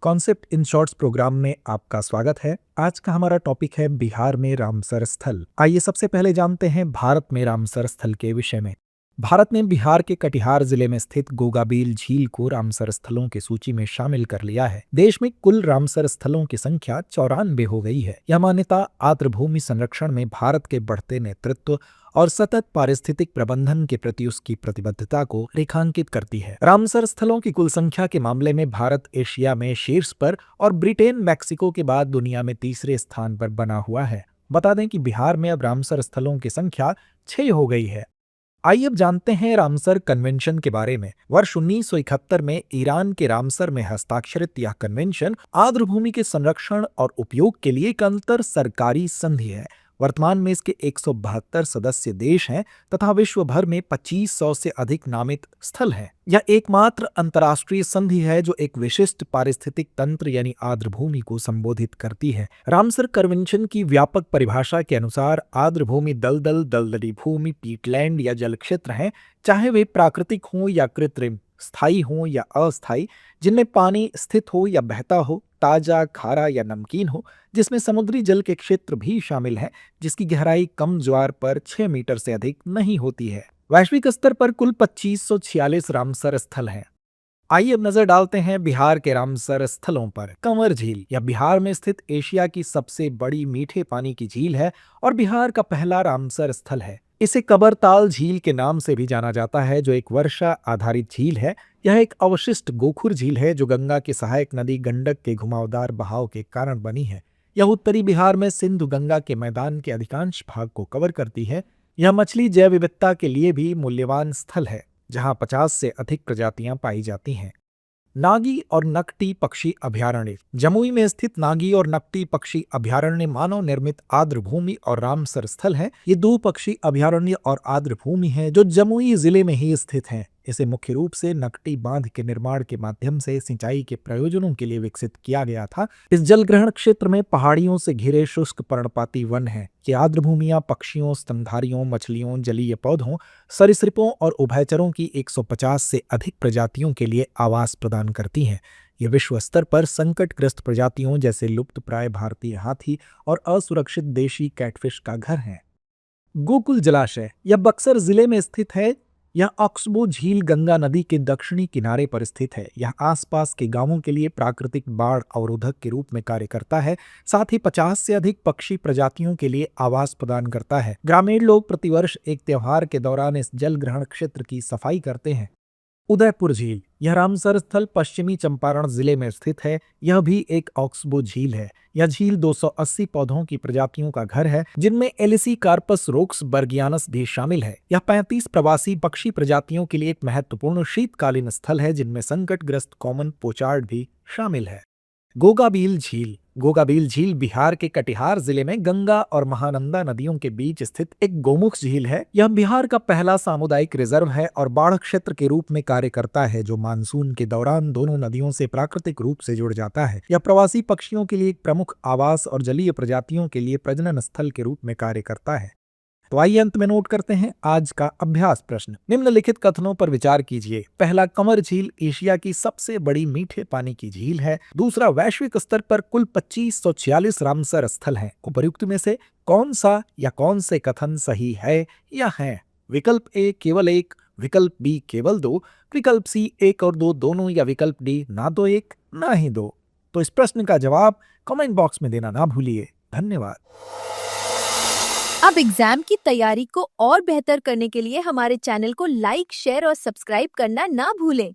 Concept in shorts programme में आपका स्वागत है। आज का हमारा टॉपिक है बिहार में रामसर स्थल। आइए सबसे पहले जानते हैं भारत में रामसर स्थल के विषय में। भारत ने बिहार के कटिहार जिले में स्थित गोगाबील झील को रामसर स्थलों की सूची में शामिल कर लिया है। देश में कुल रामसर स्थलों की संख्या 94 हो गई है। यह मान्यता आर्द्रभूमि संरक्षण में भारत के बढ़ते नेतृत्व और सतत पारिस्थितिक प्रबंधन के प्रति उसकी प्रतिबद्धता को रेखांकित करती है। रामसर स्थलों की कुल संख्या के मामले में भारत एशिया में शीर्ष पर और ब्रिटेन मैक्सिको के बाद दुनिया में तीसरे स्थान पर बना हुआ है। बता दें कि बिहार में अब रामसर स्थलों की संख्या 6 हो गई है। आइए अब जानते हैं रामसर कन्वेंशन के बारे में। वर्ष 1971 में ईरान के रामसर में हस्ताक्षरित यह कन्वेंशन आर्द्रभूमि के संरक्षण और उपयोग के लिए एक अंतर सरकारी संधि है। वर्तमान में इसके 172 सदस्य देश हैं तथा विश्व भर में 2500 से अधिक नामित स्थल हैं। यह एकमात्र अंतर्राष्ट्रीय संधि है जो एक विशिष्ट पारिस्थितिक तंत्र यानी आर्द्रभूमि को संबोधित करती है। रामसर कन्वेंशन की व्यापक परिभाषा के अनुसार आर्द्रभूमि दलदल, दलदली भूमि, पीटलैंड या जल क्षेत्र हैं, चाहे वे प्राकृतिक हों या कृत्रिम, स्थायी हो या अस्थायी, जिनमें पानी स्थित हो या बहता हो, ताजा, खारा या नमकीन हो, जिसमें समुद्री जल के क्षेत्र भी शामिल हैं, जिसकी गहराई कम ज्वार पर 6 मीटर से अधिक नहीं होती है। वैश्विक स्तर पर कुल 2546 रामसर स्थल हैं। आइए अब नजर डालते हैं बिहार के रामसर स्थलों पर। कंवर झील यह बिहार में स्थित एशिया की सबसे बड़ी मीठे पानी की झील है और बिहार का पहला रामसर स्थल है। इसे कबरताल झील के नाम से भी जाना जाता है, जो एक वर्षा आधारित झील है। यह एक अवशिष्ट गोखुर झील है जो गंगा की सहायक नदी गंडक के घुमावदार बहाव के कारण बनी है। यह उत्तरी बिहार में सिंधु गंगा के मैदान के अधिकांश भाग को कवर करती है। यह मछली जैव विविधता के लिए भी मूल्यवान स्थल है, जहां 50 से अधिक प्रजातियां पाई जाती हैं। नागी और नकटी पक्षी अभयारण्य। जमुई में स्थित नागी और नकटी पक्षी अभयारण्य मानव निर्मित आर्द्रभूमि और रामसर स्थल है। ये 2 पक्षी अभयारण्य और आर्द्रभूमि हैं जो जमुई जिले में ही स्थित हैं। इसे मुख्य रूप से नकटी बांध के निर्माण के माध्यम से सिंचाई के प्रयोजनों के लिए विकसित किया गया था। इस जलग्रहण क्षेत्र में पहाड़ियों से घिरे शुष्क पर्णपाती वन है। ये आर्द्रभूमियां पक्षियों, स्तनधारियों, मछलियों, जलीय पौधों, सरीसृपों और उभयचरों की 150 से अधिक प्रजातियों के लिए आवास प्रदान करती हैं। ये विश्व स्तर पर संकटग्रस्त प्रजातियों जैसे लुप्तप्राय भारतीय हाथी और असुरक्षित देशी कैटफिश का घर है। गोकुल जलाशय यह बक्सर जिले में स्थित है। यह ऑक्सबो झील गंगा नदी के दक्षिणी किनारे पर स्थित है। यह आसपास के गांवों के लिए प्राकृतिक बाढ़ अवरोधक के रूप में कार्य करता है। साथ ही 50 से अधिक पक्षी प्रजातियों के लिए आवास प्रदान करता है। ग्रामीण लोग प्रतिवर्ष एक त्योहार के दौरान इस जल ग्रहण क्षेत्र की सफाई करते हैं। उदयपुर झील यह रामसर स्थल पश्चिमी चंपारण जिले में स्थित है। यह भी एक ऑक्सबो झील है। यह झील 280 पौधों की प्रजातियों का घर है, जिनमें एलिसी कार्पस रोक्स बर्गियानस भी शामिल है। यह 35 प्रवासी पक्षी प्रजातियों के लिए एक महत्वपूर्ण शीतकालीन स्थल है, जिनमें संकटग्रस्त कॉमन पोचार्ड भी शामिल है। गोगाबील झील गोगाबील झील बिहार के कटिहार जिले में गंगा और महानंदा नदियों के बीच स्थित एक गोमुख झील है। यह बिहार का पहला सामुदायिक रिजर्व है और बाढ़ क्षेत्र के रूप में कार्य करता है, जो मानसून के दौरान दोनों नदियों से प्राकृतिक रूप से जुड़ जाता है। यह प्रवासी पक्षियों के लिए एक प्रमुख आवास और जलीय प्रजातियों के लिए प्रजनन स्थल के रूप में कार्य करता है। तो आइए अंत में नोट करते हैं आज का अभ्यास प्रश्न। निम्नलिखित कथनों पर विचार कीजिए। पहला, कंवर झील एशिया की सबसे बड़ी मीठे पानी की झील है। दूसरा, वैश्विक स्तर पर कुल 2546 रामसर स्थल हैं। उपर्युक्त में से कौन सा या कौन से कथन सही है या है? विकल्प ए केवल 1, विकल्प बी केवल 2, विकल्प सी 1 और 2 दोनों, या विकल्प डी ना तो 1 ना ही 2। तो इस प्रश्न का जवाब कमेंट बॉक्स में देना ना भूलिए। धन्यवाद। अब एग्जाम की तैयारी को और बेहतर करने के लिए हमारे चैनल को लाइक, शेयर और सब्सक्राइब करना ना भूलें।